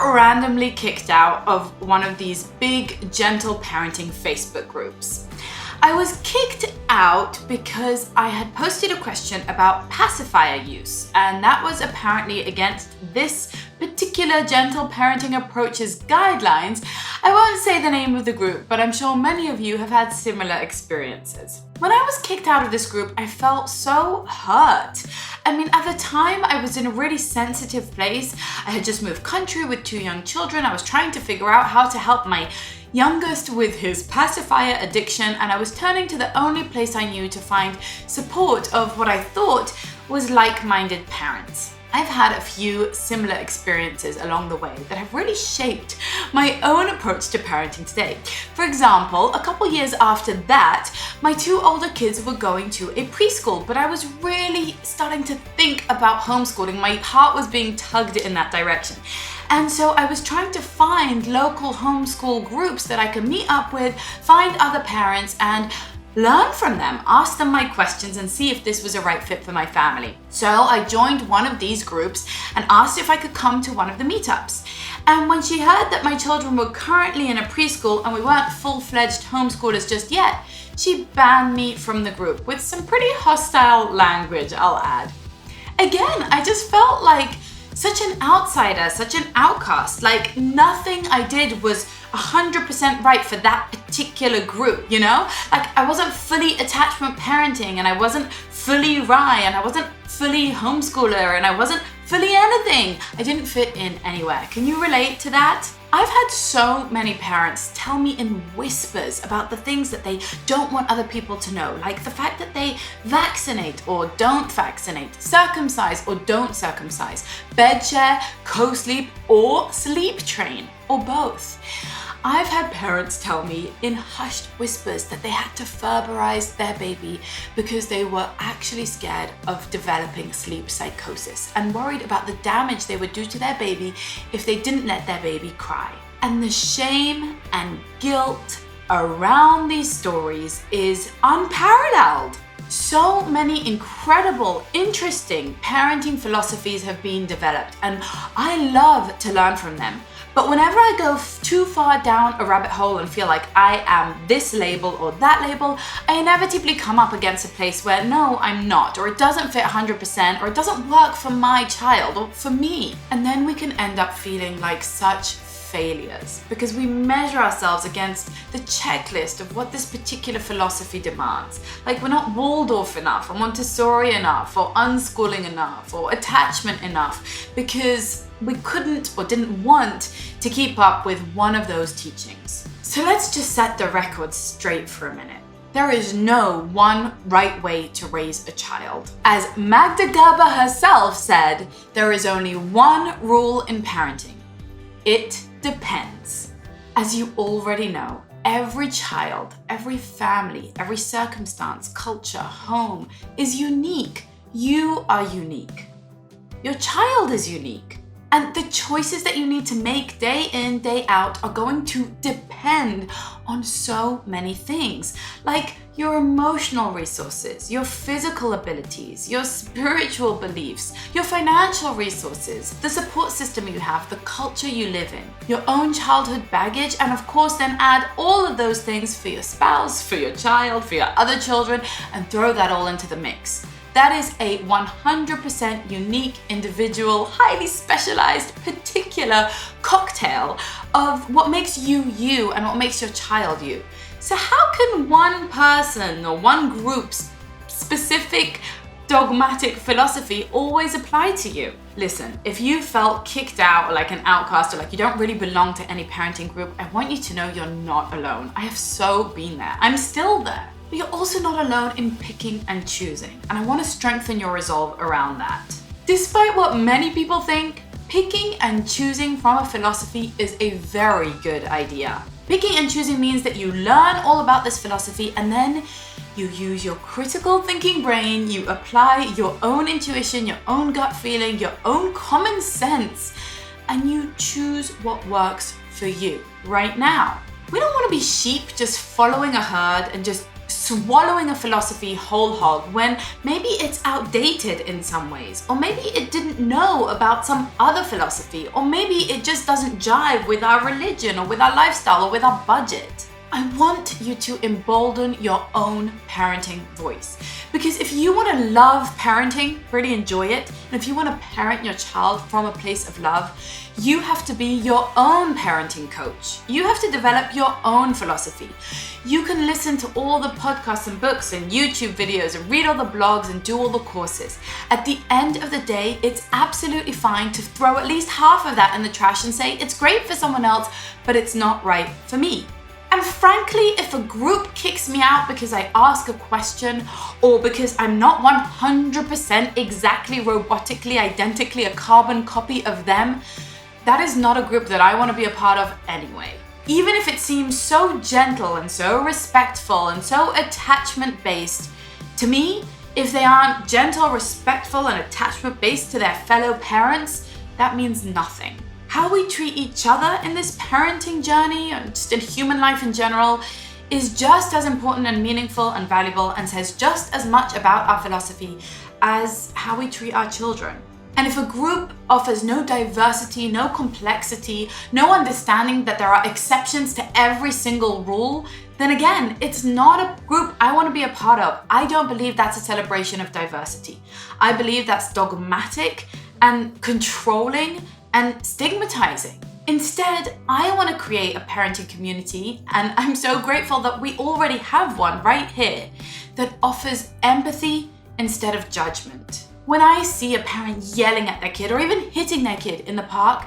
got randomly kicked out of one of these big gentle parenting Facebook groups. I was kicked out because I had posted a question about pacifier use, and that was apparently against this particular gentle parenting approach's guidelines. I won't say the name of the group, but I'm sure many of you have had similar experiences. When I was kicked out of this group, I felt so hurt. I mean, at the time, I was in a really sensitive place. I had just moved country with 2 young children. I was trying to figure out how to help my youngest with his pacifier addiction, and I was turning to the only place I knew to find support of what I thought was like-minded parents. I've had a few similar experiences along the way that have really shaped my own approach to parenting today. For example, a couple years after that, my 2 older kids were going to a preschool, but I was really starting to think about homeschooling. My heart was being tugged in that direction. And so I was trying to find local homeschool groups that I could meet up with, find other parents, and learn from them, ask them my questions, and see if this was a right fit for my family. So I joined one of these groups and asked if I could come to one of the meetups. And when she heard that my children were currently in a preschool and we weren't full-fledged homeschoolers just yet, she banned me from the group with some pretty hostile language, I'll add. Again, I just felt like such an outsider, such an outcast. Like nothing I did was 100% right for that particular group, you know? Like I wasn't fully attachment parenting, and I wasn't fully Rye, and I wasn't fully homeschooler, and I wasn't fully anything. I didn't fit in anywhere. Can you relate to that? I've had so many parents tell me in whispers about the things that they don't want other people to know, like the fact that they vaccinate or don't vaccinate, circumcise or don't circumcise, bed share, co-sleep, or sleep train, or both. I've had parents tell me in hushed whispers that they had to Ferberize their baby because they were actually scared of developing sleep psychosis and worried about the damage they would do to their baby if they didn't let their baby cry. And the shame and guilt around these stories is unparalleled. So many incredible, interesting parenting philosophies have been developed, and I love to learn from them. But whenever I go too far down a rabbit hole and feel like I am this label or that label, I inevitably come up against a place where no, I'm not, or it doesn't fit 100%, or it doesn't work for my child or for me. And then we can end up feeling like such failures because we measure ourselves against the checklist of what this particular philosophy demands. Like we're not Waldorf enough, or Montessori enough, or unschooling enough, or attachment enough, because we couldn't or didn't want to keep up with one of those teachings. So let's just set the record straight for a minute. There is no one right way to raise a child. As Magda Gerber herself said, there is only one rule in parenting. It depends. As you already know, every child, every family, every circumstance, culture, home is unique. You are unique. Your child is unique. And the choices that you need to make day in, day out are going to depend on so many things, like your emotional resources, your physical abilities, your spiritual beliefs, your financial resources, the support system you have, the culture you live in, your own childhood baggage, and of course then add all of those things for your spouse, for your child, for your other children, and throw that all into the mix. That is a 100% unique, individual, highly specialized, particular cocktail of what makes you you and what makes your child you. So how can one person or one group's specific dogmatic philosophy always apply to you? Listen, if you felt kicked out or like an outcast or like you don't really belong to any parenting group, I want you to know you're not alone. I have so been there. I'm still there. But you're also not alone in picking and choosing, and I want to strengthen your resolve around that. Despite what many people think, picking and choosing from a philosophy is a very good idea. Picking and choosing means that you learn all about this philosophy and then you use your critical thinking brain, you apply your own intuition, your own gut feeling, your own common sense, and you choose what works for you right now. We don't want to be sheep just following a herd and just swallowing a philosophy whole hog when maybe it's outdated in some ways, or maybe it didn't know about some other philosophy, or maybe it just doesn't jive with our religion or with our lifestyle or with our budget. I want you to embolden your own parenting voice. Because if you want to love parenting, really enjoy it, and if you want to parent your child from a place of love, you have to be your own parenting coach. You have to develop your own philosophy. You can listen to all the podcasts and books and YouTube videos and read all the blogs and do all the courses. At the end of the day, it's absolutely fine to throw at least half of that in the trash and say, it's great for someone else, but it's not right for me. And frankly, if a group kicks me out because I ask a question or because I'm not 100% exactly robotically, identically a carbon copy of them, that is not a group that I want to be a part of anyway. Even if it seems so gentle and so respectful and so attachment-based, to me, if they aren't gentle, respectful, and attachment-based to their fellow parents, that means nothing. How we treat each other in this parenting journey, and just in human life in general, is just as important and meaningful and valuable and says just as much about our philosophy as how we treat our children. And if a group offers no diversity, no complexity, no understanding that there are exceptions to every single rule, then again, it's not a group I want to be a part of. I don't believe that's a celebration of diversity. I believe that's dogmatic and controlling and stigmatizing. Instead, I want to create a parenting community, and I'm so grateful that we already have one right here, that offers empathy instead of judgment. When I see a parent yelling at their kid or even hitting their kid in the park,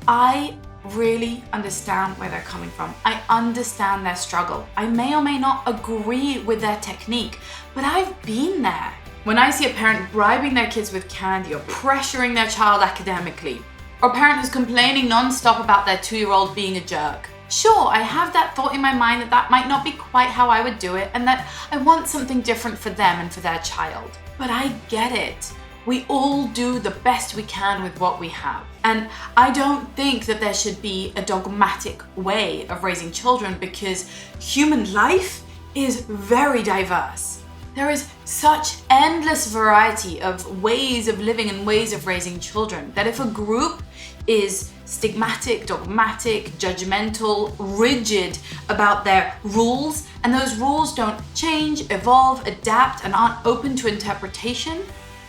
I really understand where they're coming from. I understand their struggle. I may or may not agree with their technique, but I've been there. When I see a parent bribing their kids with candy or pressuring their child academically, or a parent who's complaining non-stop about their 2-year-old being a jerk. Sure, I have that thought in my mind that that might not be quite how I would do it and that I want something different for them and for their child. But I get it. We all do the best we can with what we have. And I don't think that there should be a dogmatic way of raising children because human life is very diverse. There is such endless variety of ways of living and ways of raising children that if a group is stigmatic, dogmatic, judgmental, rigid about their rules, and those rules don't change, evolve, adapt, and aren't open to interpretation,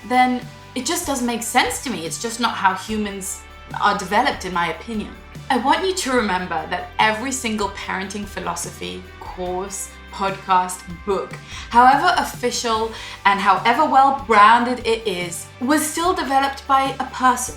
then it just doesn't make sense to me. It's just not how humans are developed, in my opinion. I want you to remember that every single parenting philosophy, course, podcast, book, however official and however well branded it is, was still developed by a person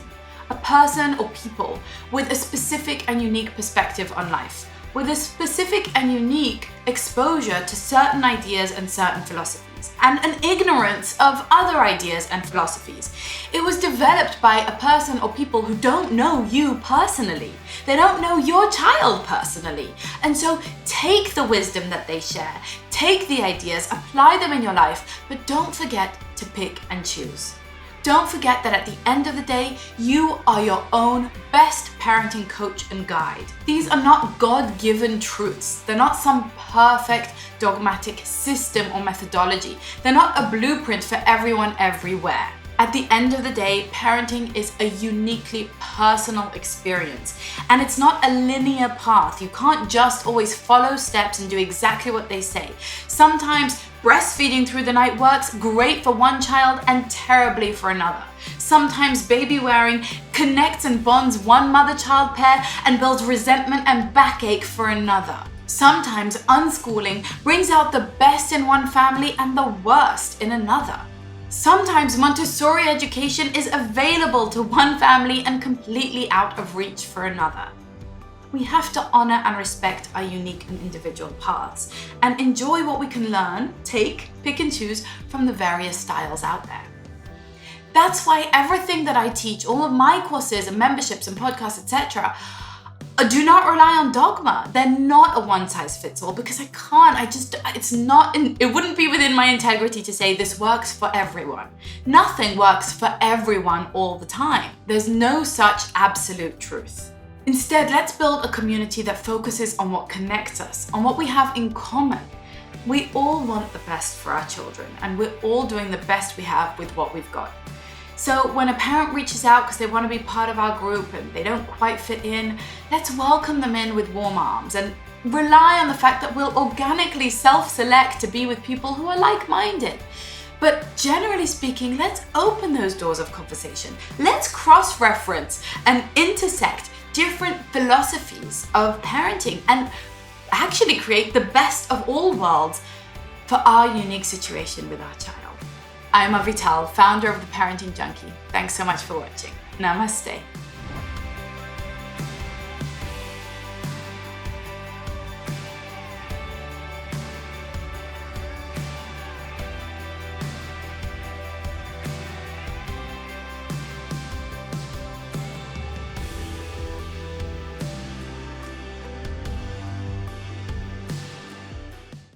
or people with a specific and unique perspective on life, with a specific and unique exposure to certain ideas and certain philosophies, and an ignorance of other ideas and philosophies. It was developed by a person or people who don't know you personally. They don't know your child personally. And so take the wisdom that they share, take the ideas, apply them in your life, but don't forget to pick and choose. Don't forget that at the end of the day, you are your own best parenting coach and guide. These are not God-given truths. They're not some perfect dogmatic system or methodology. They're not a blueprint for everyone everywhere. At the end of the day, parenting is a uniquely personal experience, and it's not a linear path. You can't just always follow steps and do exactly what they say. Sometimes breastfeeding through the night works great for one child and terribly for another. Sometimes baby wearing connects and bonds one mother-child pair and builds resentment and backache for another. Sometimes unschooling brings out the best in one family and the worst in another. Sometimes Montessori education is available to one family and completely out of reach for another. We have to honor and respect our unique and individual paths and enjoy what we can learn, take, pick and choose from the various styles out there. That's why everything that I teach, all of my courses and memberships and podcasts, etc., do not rely on dogma. They're not a one-size-fits-all because it wouldn't be within my integrity to say this works for everyone. Nothing works for everyone all the time. There's no such absolute truth. Instead, let's build a community that focuses on what connects us, on what we have in common. We all want the best for our children, and we're all doing the best we have with what we've got. So when a parent reaches out because they want to be part of our group and they don't quite fit in, let's welcome them in with warm arms and rely on the fact that we'll organically self-select to be with people who are like-minded. But generally speaking, let's open those doors of conversation. Let's cross-reference and intersect different philosophies of parenting and actually create the best of all worlds for our unique situation with our child. I'm Avital, founder of the Parenting Junkie. Thanks so much for watching. Namaste.